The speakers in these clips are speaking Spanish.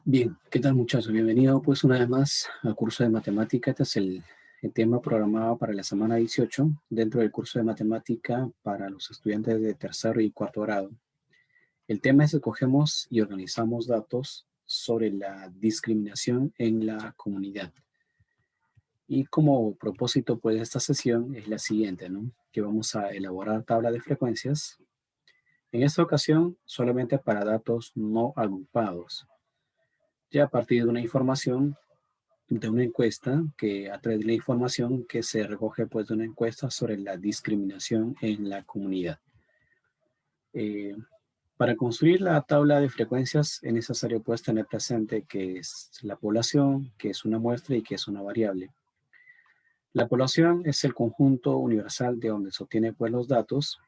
Bien, ¿qué tal muchachos? Bienvenido pues una vez más al curso de matemática. Este es el tema programado para la semana 18 dentro del curso de matemática para los estudiantes de tercero y cuarto grado. El tema es escogemos y organizamos datos sobre la discriminación en la comunidad. Y como propósito pues de esta sesión es la siguiente, ¿no? Que vamos a elaborar tabla de frecuencias. En esta ocasión solamente para datos no agrupados. Ya a partir de una información de una encuesta que a través de la información que se recoge pues de una encuesta sobre la discriminación en la comunidad. Eh, para construir la tabla de frecuencias es necesario pues tener presente que es la población, que es una muestra y que es una variable. La población es el conjunto universal de donde se obtienen pues los datos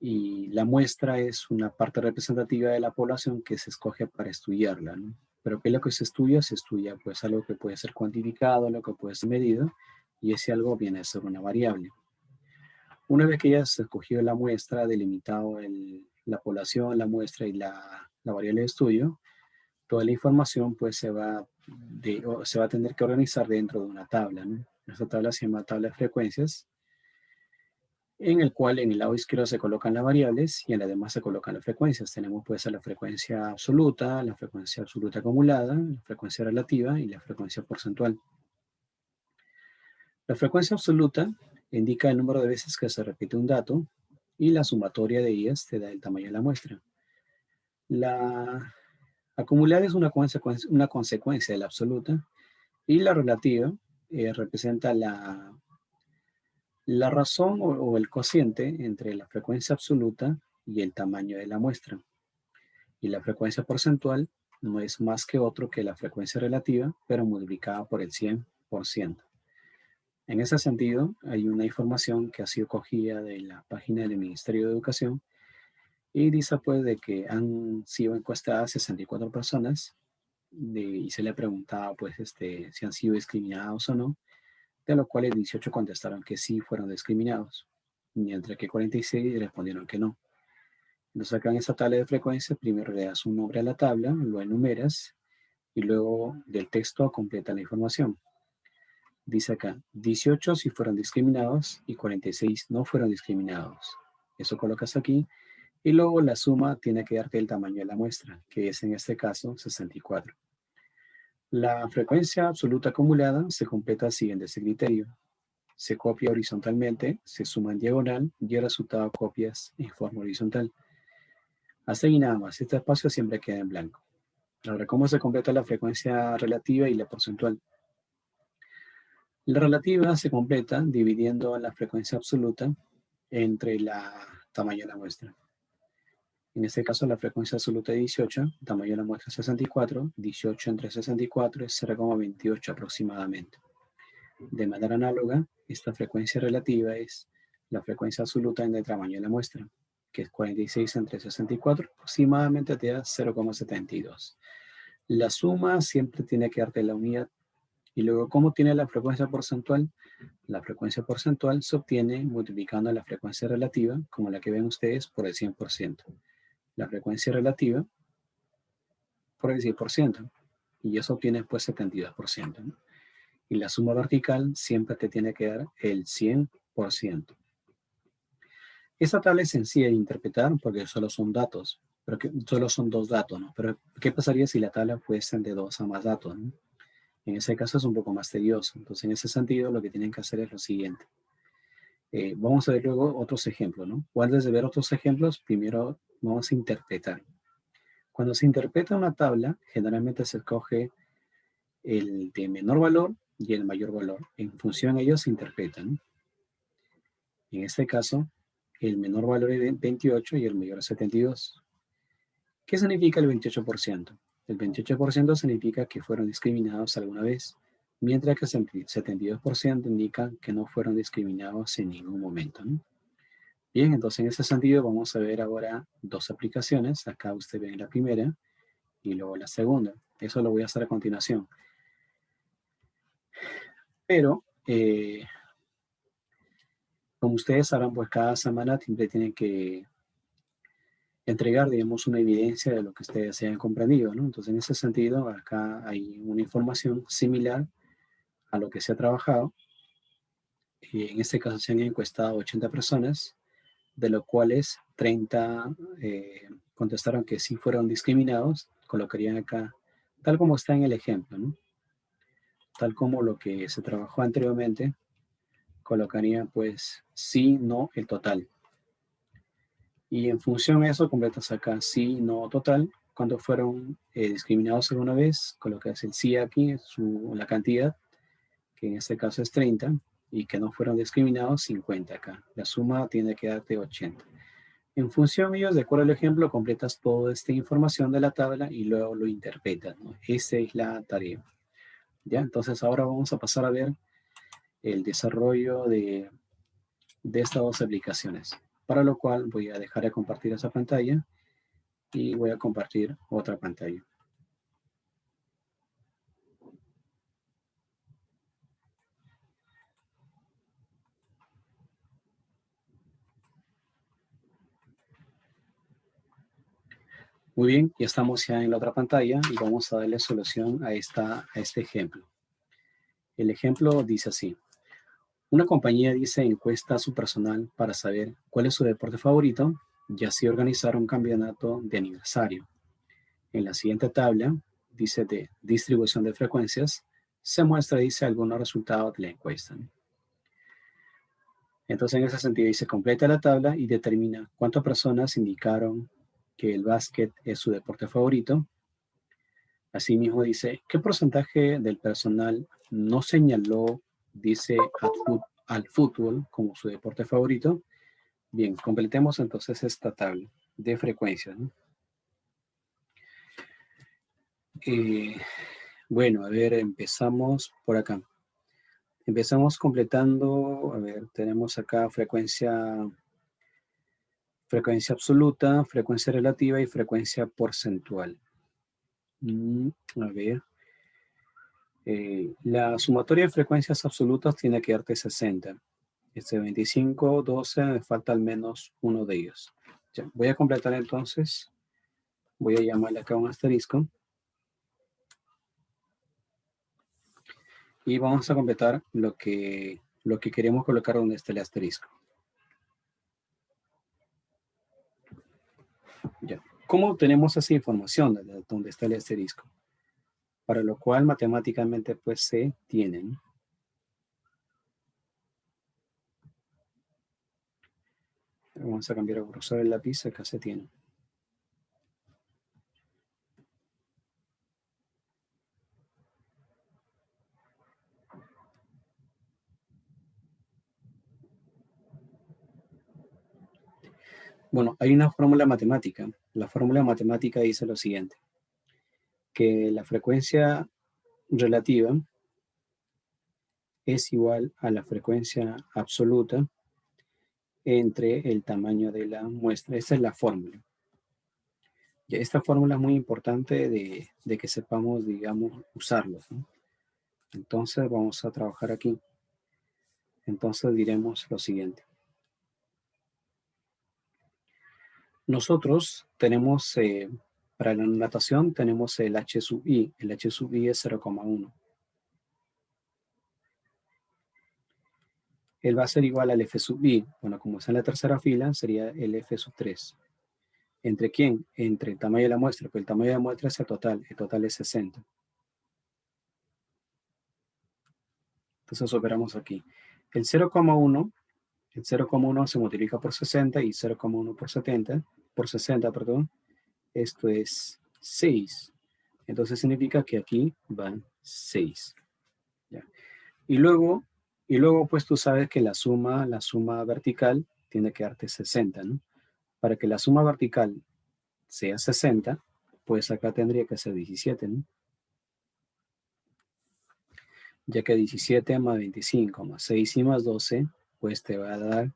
y la muestra es una parte representativa de la población que se escoge para estudiarla, ¿no? Pero ¿qué es lo que se estudia? Se estudia pues algo que puede ser cuantificado, algo que puede ser medido, y ese algo viene a ser una variable. Una vez que ya se escogió la muestra, delimitado la población, la muestra y la variable de estudio, toda la información pues se va a tener que organizar dentro de una tabla, ¿no? Esta tabla se llama tabla de frecuencias, en el cual en el lado izquierdo se colocan las variables y en la demás se colocan las frecuencias. Tenemos pues la frecuencia absoluta acumulada, la frecuencia relativa y la frecuencia porcentual. La frecuencia absoluta indica el número de veces que se repite un dato y la sumatoria de ellas te da el tamaño de la muestra. La acumulada es una consecuencia de la absoluta y la relativa representa la razón o el cociente entre la frecuencia absoluta y el tamaño de la muestra. Y la frecuencia porcentual no es más que otro que la frecuencia relativa, pero multiplicada por el 100%. En ese sentido, hay una información que ha sido cogida de la página del Ministerio de Educación y dice pues de que han sido encuestadas 64 personas y se le preguntaba pues si han sido discriminados o no, de los cuales 18 contestaron que sí fueron discriminados, mientras que 46 respondieron que no. Nos sacan esa tabla de frecuencias, primero le das un nombre a la tabla, lo enumeras y luego del texto completa la información. Dice acá, 18 si fueron discriminados y 46 no fueron discriminados. Eso colocas aquí y luego la suma tiene que darte el tamaño de la muestra, que es en este caso 64. La frecuencia absoluta acumulada se completa siguiendo este criterio. Se copia horizontalmente, se suma en diagonal y el resultado copias en forma horizontal. Hasta ahí nada más. Este espacio siempre queda en blanco. Ahora, ¿cómo se completa la frecuencia relativa y la porcentual? La relativa se completa dividiendo la frecuencia absoluta entre la tamaño de la muestra. En este caso, la frecuencia absoluta es 18, el tamaño de la muestra es 64, 18 entre 64 es 0,28 aproximadamente. De manera análoga, esta frecuencia relativa es la frecuencia absoluta en el tamaño de la muestra, que es 46 entre 64, aproximadamente te da 0,72. La suma siempre tiene que darte la unidad. Y luego, ¿cómo tiene la frecuencia porcentual? La frecuencia porcentual se obtiene multiplicando la frecuencia relativa, como la que ven ustedes, por el 100%. La frecuencia relativa por el 100%. Y eso obtiene pues 72%, ¿no? Y la suma vertical siempre te tiene que dar el 100%. Esta tabla es sencilla de interpretar porque solo son datos, pero que solo son dos datos, ¿no? Pero ¿qué pasaría si la tabla fuese de dos a más datos, ¿no? En ese caso es un poco más tedioso. Entonces, en ese sentido, lo que tienen que hacer es lo siguiente. Vamos a ver luego otros ejemplos, ¿no? O antes de ver otros ejemplos, primero vamos a interpretar. Cuando se interpreta una tabla, generalmente se escoge el de menor valor y el mayor valor. En función de ellos se interpretan. En este caso, el menor valor es 28 y el mayor es 72. ¿Qué significa el 28%? El 28% significa que fueron discriminados alguna vez, mientras que el 72% indica que no fueron discriminados en ningún momento, ¿no? Bien, entonces en ese sentido vamos a ver ahora dos aplicaciones. Acá usted ve la primera y luego la segunda. Eso lo voy a hacer a continuación. Pero, como ustedes sabrán, pues cada semana siempre tienen que entregar, digamos, una evidencia de lo que ustedes hayan comprendido, ¿no? Entonces, en ese sentido, acá hay una información similar a lo que se ha trabajado. En este caso se han encuestado 80 personas, de los cuales 30 contestaron que sí fueron discriminados. Colocarían acá, tal como está en el ejemplo, ¿no? Tal como lo que se trabajó anteriormente, colocaría pues sí, no, el total. Y en función de eso, completas acá sí, no, total. Cuando fueron discriminados alguna vez, colocas el sí aquí, la cantidad, que en este caso es 30, y que no fueron discriminados, 50 acá. La suma tiene que darte 80. En función de ellos, de acuerdo al ejemplo, completas toda esta información de la tabla y luego lo interpretas, ¿no? Esa es la tarea. ¿Ya? Entonces ahora vamos a pasar a ver el desarrollo de estas dos aplicaciones, para lo cual voy a dejar de compartir esa pantalla y voy a compartir otra pantalla. Muy bien, ya estamos ya en la otra pantalla y vamos a darle solución a este ejemplo. El ejemplo dice así. Una compañía dice encuesta a su personal para saber cuál es su deporte favorito y así organizar un campeonato de aniversario. En la siguiente tabla, dice de distribución de frecuencias, se muestra, dice, algunos resultados de la encuesta. Entonces, en ese sentido, dice, completa la tabla y determina cuántas personas indicaron que el básquet es su deporte favorito. Asimismo, dice, ¿qué porcentaje del personal no señaló, dice, al fútbol como su deporte favorito? Bien, completemos entonces esta tabla de frecuencias, ¿no? Bueno, a ver, empezamos por acá. Empezamos completando, a ver, tenemos acá frecuencia absoluta, frecuencia relativa y frecuencia porcentual. A ver, la sumatoria de frecuencias absolutas tiene que darte 60. 25, 12, me falta al menos uno de ellos. Ya, voy a completar entonces, voy a llamarle acá un asterisco. Y vamos a completar lo que queremos colocar donde está el asterisco. Ya. ¿Cómo obtenemos esa información de donde está el asterisco? Para lo cual matemáticamente pues se tienen. Vamos a cambiar el grosor del lápiz, acá se tiene. Bueno, hay una fórmula matemática. La fórmula matemática dice lo siguiente, que la frecuencia relativa es igual a la frecuencia absoluta entre el tamaño de la muestra. Esa es la fórmula. Y esta fórmula es muy importante de que sepamos, digamos, usarlo, ¿no? Entonces vamos a trabajar aquí. Entonces diremos lo siguiente. Nosotros tenemos, para la natación tenemos el H sub I. El H sub I es 0,1. Él va a ser igual al F sub I. Bueno, como está en la tercera fila, sería el F sub 3. ¿Entre quién? Entre el tamaño de la muestra, pero el tamaño de la muestra es el total es 60. Entonces operamos aquí. El 0,1 se multiplica por 60 y 0,1 por 60, perdón. Esto es 6. Entonces significa que aquí van 6. ¿Ya? Y luego, pues tú sabes que la suma vertical tiene que darte 60, ¿no? Para que la suma vertical sea 60, pues acá tendría que ser 17, ¿no? Ya que 17 más 25 más 6 y más 12, pues te va a dar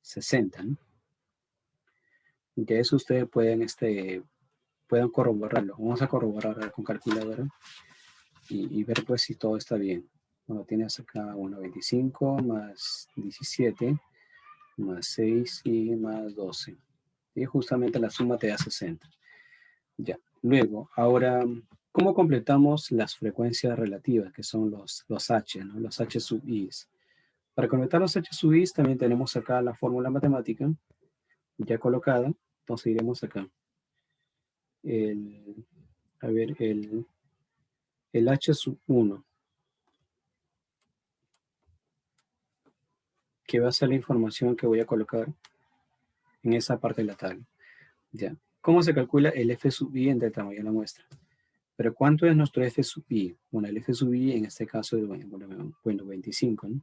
60, ¿no? De eso ustedes pueden corroborarlo. Vamos a corroborar con calculadora y ver pues si todo está bien. Bueno, tienes acá 1,25 más 17 más 6 y más 12. Y justamente la suma te da 60. Ya. Luego, ahora, ¿cómo completamos las frecuencias relativas, que son los H, ¿no? Los H sub i? Para completar los H sub i también tenemos acá la fórmula matemática ya colocada. Entonces iremos acá. A ver, el H sub 1, que va a ser la información que voy a colocar en esa parte de la tabla. Ya. ¿Cómo se calcula el F sub i entre el tamaño de la muestra? Pero ¿cuánto es nuestro F sub i? Bueno, el F sub i en este caso es, bueno, 25, ¿no?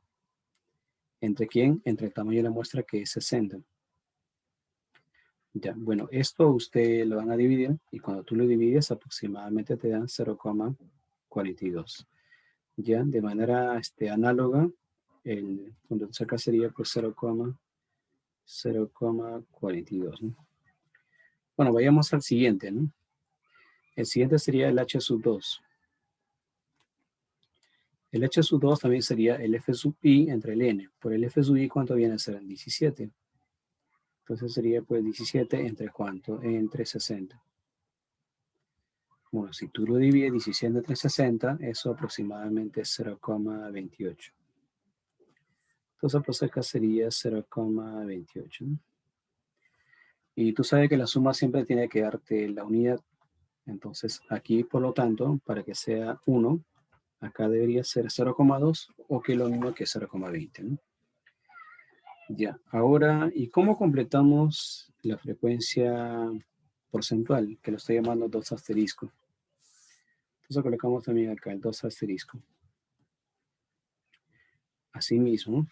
¿Entre quién? Entre el tamaño de la muestra, que es 60. Ya, bueno, esto usted lo van a dividir y cuando tú lo divides aproximadamente te dan 0,42. Ya, de manera análoga, cuando acá sería pues 0,42, ¿no? Bueno, vayamos al siguiente, ¿no? El siguiente sería el H sub 2. El H sub 2 también sería el F sub i entre el N. Por el F sub i, ¿cuánto viene a ser? 17. Entonces sería pues 17 entre ¿cuánto? Entre 60. Bueno, si tú lo divides 17 entre 60, eso aproximadamente es 0,28. Entonces pues acá sería 0,28, ¿no? Y tú sabes que la suma siempre tiene que darte la unidad. Entonces aquí, por lo tanto, para que sea 1, acá debería ser 0,2 o que es lo mismo que 0,20, ¿no? Ya, ahora, ¿y cómo completamos la frecuencia porcentual? Que lo estoy llamando 2 asterisco. Entonces colocamos también acá el 2 asterisco. Asimismo,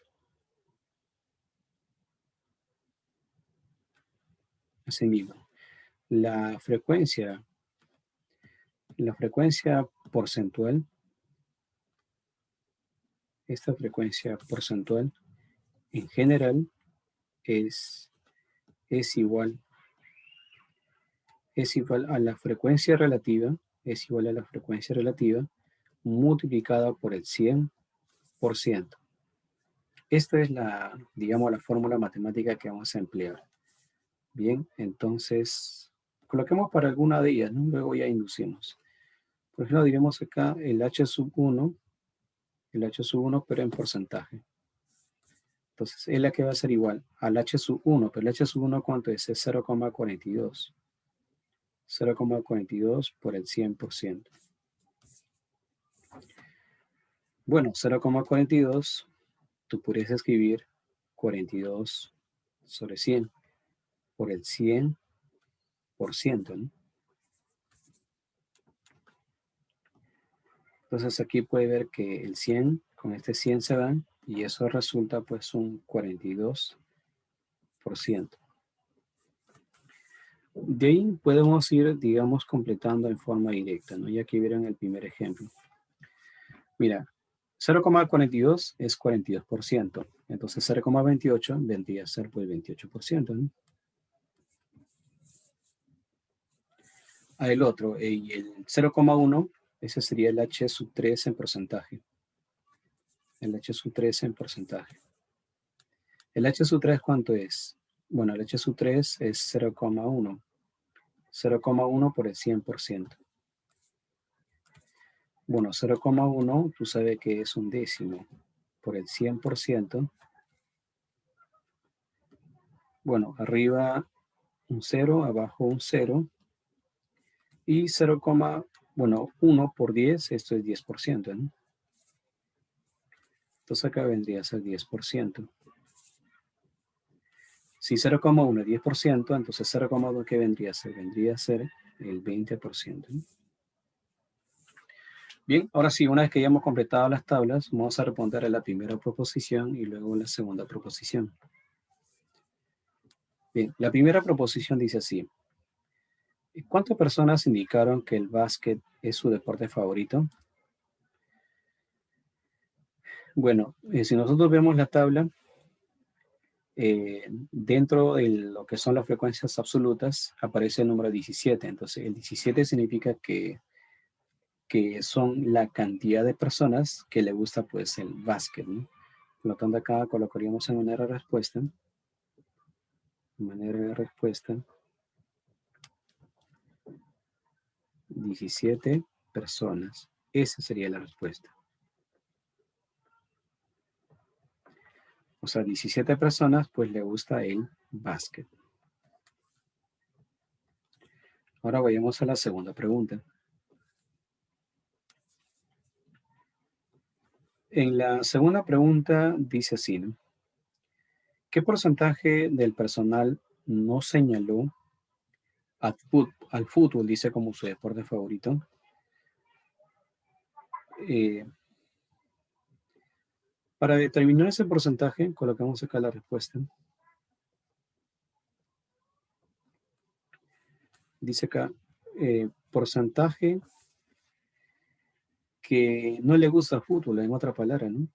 la frecuencia porcentual, esta frecuencia porcentual en general es igual a la frecuencia relativa, multiplicada por el 100%. Esta es digamos, la fórmula matemática que vamos a emplear. Bien, entonces, coloquemos para alguna de ellas, ¿no? Luego ya inducimos. Por ejemplo, diremos acá el H sub 1, pero en porcentaje. Entonces, es la que va a ser igual al H sub 1, pero el H sub 1, ¿cuánto es? Es 0,42. 0,42 por el 100%. Bueno, 0,42, tú podrías escribir 42 sobre 100 por el 100%, ¿no? Entonces aquí puede ver que el 100 con este 100 se van y eso resulta pues un 42%. De ahí podemos ir, digamos, completando en forma directa, ¿no? Ya aquí vieron el primer ejemplo. Mira, 0,42 es 42%. Entonces 0,28 vendría a ser pues 28%, ¿no? El otro, el 0,1, ese sería el H sub 3 en porcentaje. El H sub 3 en porcentaje. ¿El H sub 3 cuánto es? Bueno, el H sub 3 es 0,1. 0,1 por el 100%. Bueno, 0,1, tú sabes que es un décimo por el 100%. Bueno, arriba un 0, abajo un 0. Y 1 por 10, esto es 10%, ¿no? Entonces acá vendría a ser 10%. Si 0,1 es 10%, entonces 0,2 ¿qué vendría a ser? Vendría a ser el 20%, ¿no? Bien, ahora sí, una vez que ya hemos completado las tablas, vamos a responder a la primera proposición y luego la segunda proposición. Bien, la primera proposición dice así. ¿Cuántas personas indicaron que el básquet es su deporte favorito? Bueno, si nosotros vemos la tabla, dentro de lo que son las frecuencias absolutas aparece el número 17. Entonces, el 17 significa que son la cantidad de personas que le gusta pues el básquet, ¿no? Por lo tanto, acá colocaríamos en manera de respuesta. 17 personas. Esa sería la respuesta. O sea, 17 personas, pues le gusta el básquet. Ahora vayamos a la segunda pregunta. En la segunda pregunta dice así, ¿no? ¿Qué porcentaje del personal no señaló al fútbol, dice, como su deporte favorito? Para determinar ese porcentaje, colocamos acá la respuesta. Dice acá, porcentaje que no le gusta el fútbol, en otra palabra, ¿no?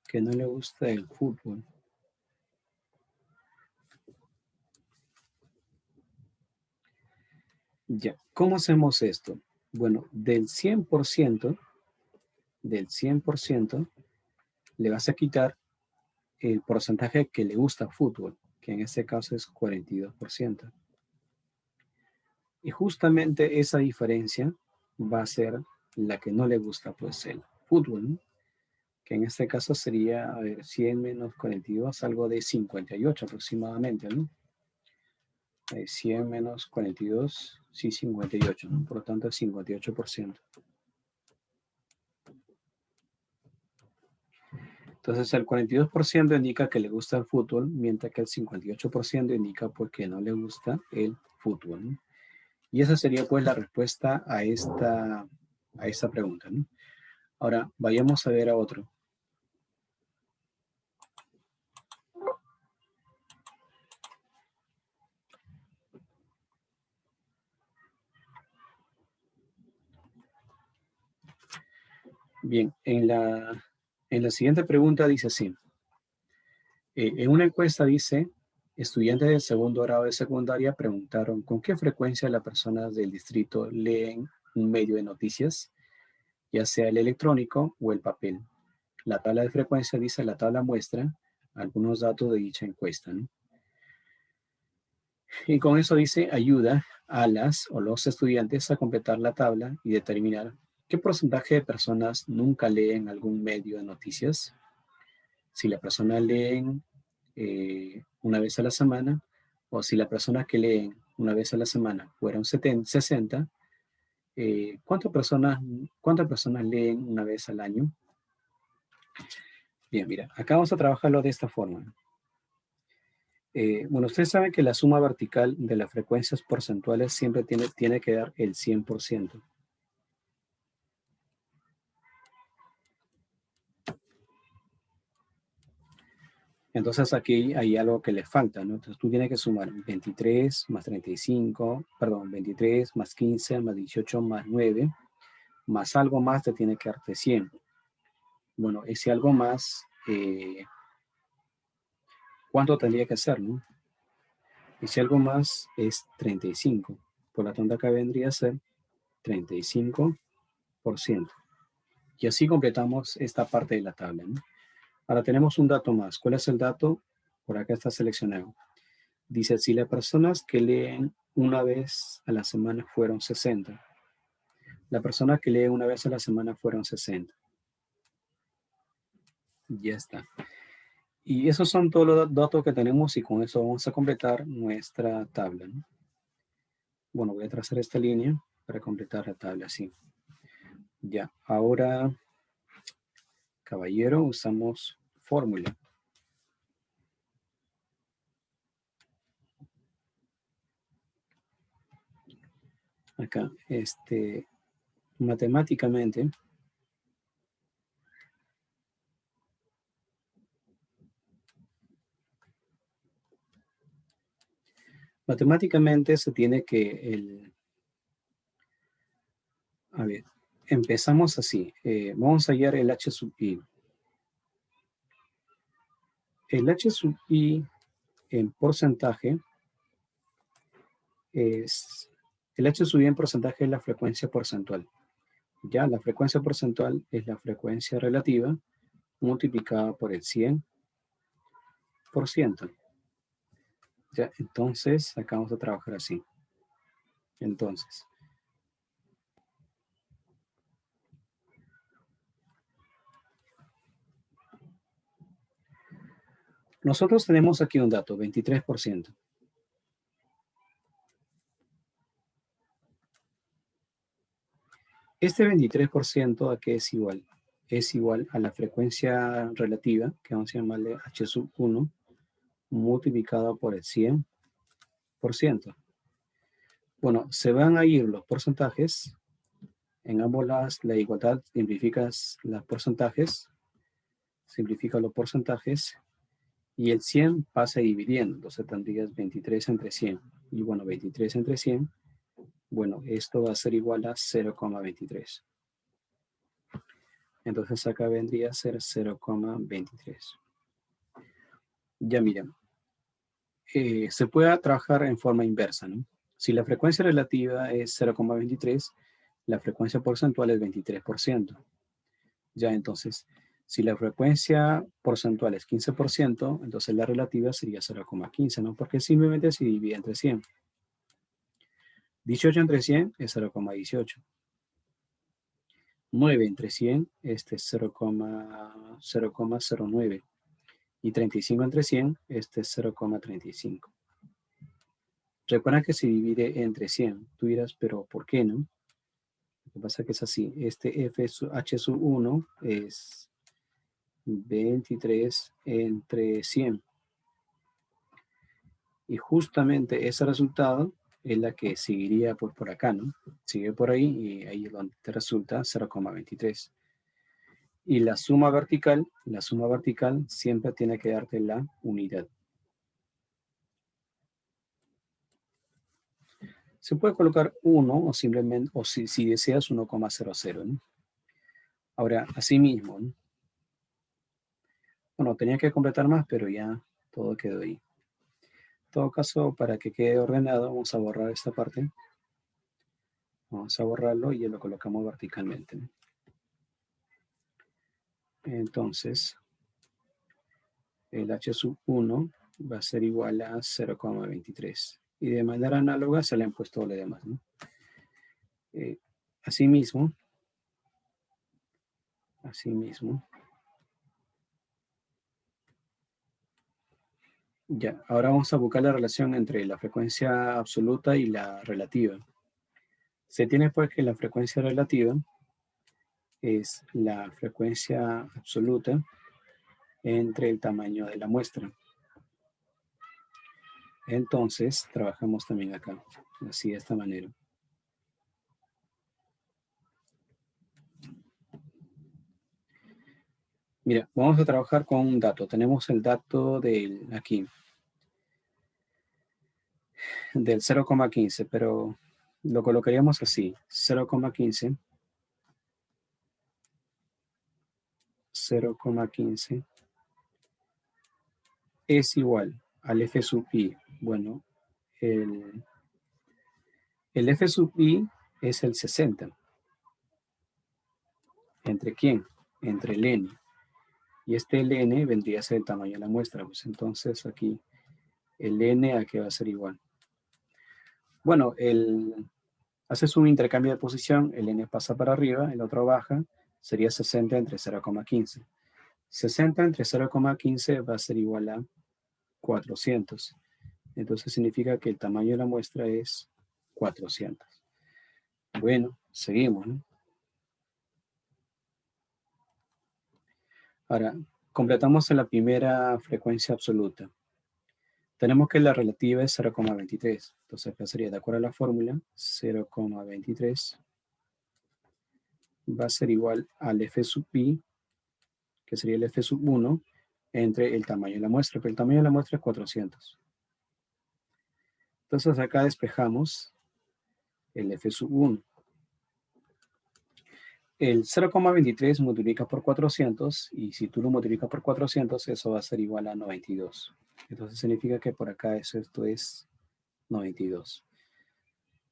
Que no le gusta el fútbol. Ya, ¿cómo hacemos esto? Bueno, del 100%, le vas a quitar el porcentaje que le gusta fútbol, que en este caso es 42%. Y justamente esa diferencia va a ser la que no le gusta, pues, el fútbol, ¿no? Que en este caso sería, a ver, 100 menos 42, algo de 58 aproximadamente, ¿no? 100 menos 42, sí, 58, ¿no? Por lo tanto, es 58%. Entonces, el 42% indica que le gusta el fútbol, mientras que el 58% indica pues que no le gusta el fútbol, ¿no? Y esa sería pues la respuesta a esta pregunta, ¿no? Ahora, vayamos a ver a otro. Bien, en la siguiente pregunta dice así. En una encuesta dice, estudiantes del segundo grado de secundaria preguntaron con qué frecuencia las personas del distrito leen un medio de noticias, ya sea el electrónico o el papel. La tabla de frecuencia, dice, la tabla muestra algunos datos de dicha encuesta, ¿no? Y con eso dice, ayuda a las o los estudiantes a completar la tabla y determinar qué porcentaje de personas nunca leen algún medio de noticias. Si la persona leen una vez a la semana, o si la persona que leen una vez a la semana fueron 60, ¿cuántas personas leen una vez al año? Bien, mira, acá vamos a trabajarlo de esta forma. Bueno, ustedes saben que la suma vertical de las frecuencias porcentuales siempre tiene que dar el 100%. Entonces aquí hay algo que le falta, ¿no? Entonces tú tienes que sumar 23 más 35, perdón, 23 más 15 más 18 más 9, más algo más te tiene que darte 100. Bueno, ese algo más, ¿cuánto tendría que ser, no? Ese algo más es 35. Por lo tanto, acá vendría a ser 35%. Y así completamos esta parte de la tabla, ¿no? Ahora tenemos un dato más. ¿Cuál es el dato? Por acá está seleccionado. Dice, si las personas que leen una vez a la semana fueron 60, la persona que lee una vez a la semana fueron 60. Ya está. Y esos son todos los datos que tenemos y con eso vamos a completar nuestra tabla, ¿no? Bueno, voy a trazar esta línea para completar la tabla así. Ya, ahora, caballero, usamos fórmula. Acá, matemáticamente, se tiene que, a ver, empezamos así. Vamos a hallar el H sub I. El H sub I en porcentaje es, el H sub I en porcentaje es la frecuencia porcentual. Ya, la frecuencia porcentual es la frecuencia relativa multiplicada por el 100 23%. Ya, entonces, acá vamos a trabajar así. Entonces, nosotros tenemos aquí un dato, 23%. Este 23% ¿a qué es igual? Es igual a la frecuencia relativa, que vamos a llamarle H sub 1, multiplicado por el 100%. Bueno, se van a ir los porcentajes. En ambos lados, la igualdad simplifica los porcentajes. Simplifica los porcentajes. Y el 100 pasa dividiendo. Entonces tendrías 23 entre 100. Y bueno, 23 entre 100. Bueno, esto va a ser igual a 0,23. Entonces acá vendría a ser 0,23. Ya miren, se puede trabajar en forma inversa, ¿no? Si la frecuencia relativa es 0,23, la frecuencia porcentual es 23%. Ya entonces, si la frecuencia porcentual es 15%, entonces la relativa sería 0,15, ¿no? Porque simplemente se divide entre 100. 18 entre 100 es 0,18. 9 entre 100, este es 0,09. Y 35 entre 100, este es 0,35. Recuerda que se divide entre 100. Tú dirás, pero ¿por qué no? Lo que pasa es que es así. Este H sub 1 es 23 entre 100. Y justamente ese resultado es la que seguiría por acá, ¿no? Sigue por ahí y ahí es donde te resulta 0,23. Y la suma vertical siempre tiene que darte la unidad. Se puede colocar 1 o simplemente, o si deseas 1,00, ¿no? Ahora, así mismo, ¿no? Bueno, tenía que completar más, pero ya todo quedó ahí. En todo caso, para que quede ordenado, vamos a borrar esta parte. Vamos a borrarlo y ya lo colocamos verticalmente, ¿no? Entonces, el H sub 1 va a ser igual a 0,23. Y de manera análoga se le han puesto lo demás, ¿no? Asimismo, ya, ahora vamos a buscar la relación entre la frecuencia absoluta y la relativa. Se tiene pues que la frecuencia relativa es la frecuencia absoluta entre el tamaño de la muestra. Entonces, trabajamos también acá, así de esta manera. Mira, vamos a trabajar con un dato. Tenemos el dato del aquí, del 0,15, pero lo colocaríamos así, 0,15 es igual al F sub i. Bueno, el F sub i es el 60. ¿Entre quién? Entre el n. Y este ln vendría a ser el tamaño de la muestra. Pues entonces aquí el n a qué va a ser igual. Bueno, haces un intercambio de posición, el n pasa para arriba, el otro baja, sería 60 entre 0,15. 60 entre 0,15 va a ser igual a 400. Entonces significa que el tamaño de la muestra es 400. Bueno, seguimos, ¿no? Ahora, completamos en la primera frecuencia absoluta. Tenemos que la relativa es 0,23. Entonces acá sería, de acuerdo a la fórmula, 0,23 va a ser igual al F sub i, que sería el F sub 1, entre el tamaño de la muestra. Pero el tamaño de la muestra es 400. Entonces acá despejamos el F sub 1. El 0,23 multiplica por 400 y si tú lo multiplicas por 400, eso va a ser igual a 92. Entonces significa que por acá esto es 92.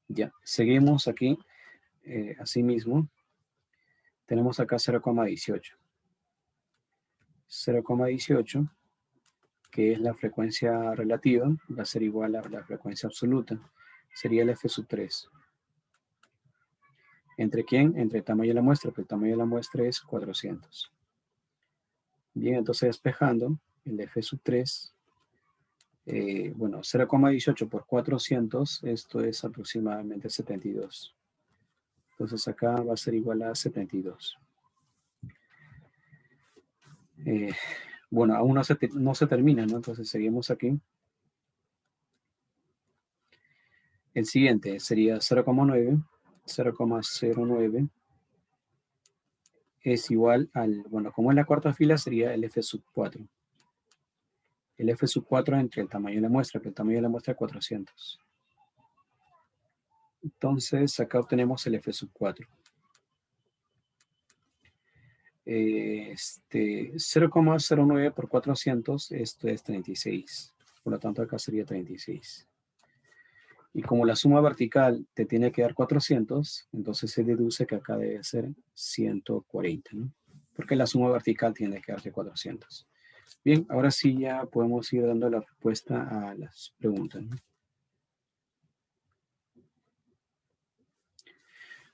Ya, seguimos aquí. Asimismo, tenemos acá 0,18. 0,18 que es la frecuencia relativa, va a ser igual a la frecuencia absoluta. Sería el F sub 3. ¿Entre quién? Entre el tamaño de la muestra, porque el tamaño de la muestra es 400. Bien, entonces despejando, el F sub 3, bueno, 0,18 por 400, esto es aproximadamente 72. Entonces acá va a ser igual a 72. Bueno, aún no se termina, ¿no? Entonces seguimos aquí. El siguiente sería 0,9. 0,09 es igual al, bueno, como en la cuarta fila sería el F sub 4. El F sub 4 entre el tamaño de la muestra, que el tamaño de la muestra es 400. Entonces acá obtenemos el F sub 4. 0,09 por 400, esto es 36. Por lo tanto, acá sería 36. Y como la suma vertical te tiene que dar 400, entonces se deduce que acá debe ser 140, ¿no? Porque la suma vertical tiene que darte 400. Bien, ahora sí ya podemos ir dando la respuesta a las preguntas, ¿no?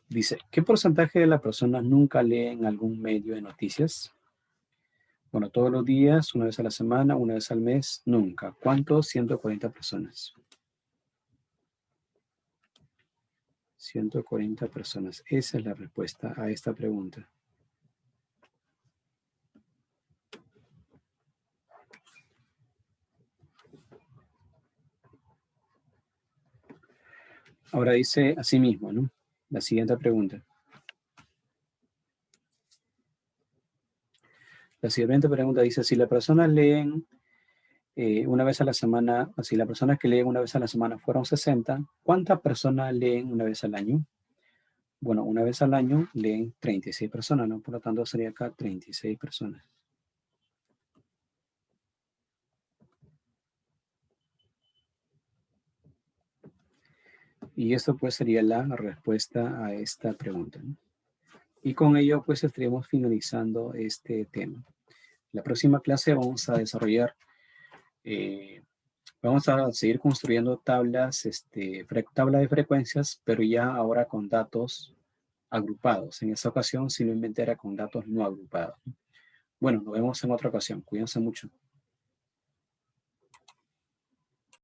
Dice, ¿qué porcentaje de las personas nunca leen algún medio de noticias? Bueno, todos los días, una vez a la semana, una vez al mes, nunca. ¿Cuántos? 140 personas. 140 personas. Esa es la respuesta a esta pregunta. Ahora dice así mismo, ¿no? La siguiente pregunta. La siguiente pregunta dice, si las personas leen una vez a la semana, si las personas que leen una vez a la semana fueron 60, ¿cuántas personas leen una vez al año? Bueno, una vez al año leen 36 personas, ¿no? Por lo tanto, sería acá 36 personas. Y esto pues sería la respuesta a esta pregunta, ¿no? Y con ello pues estaríamos finalizando este tema. La próxima clase vamos a desarrollar, vamos a seguir construyendo tablas, tabla de frecuencias, pero ya ahora con datos agrupados. En esta ocasión simplemente era con datos no agrupados. Bueno, nos vemos en otra ocasión. Cuídense mucho.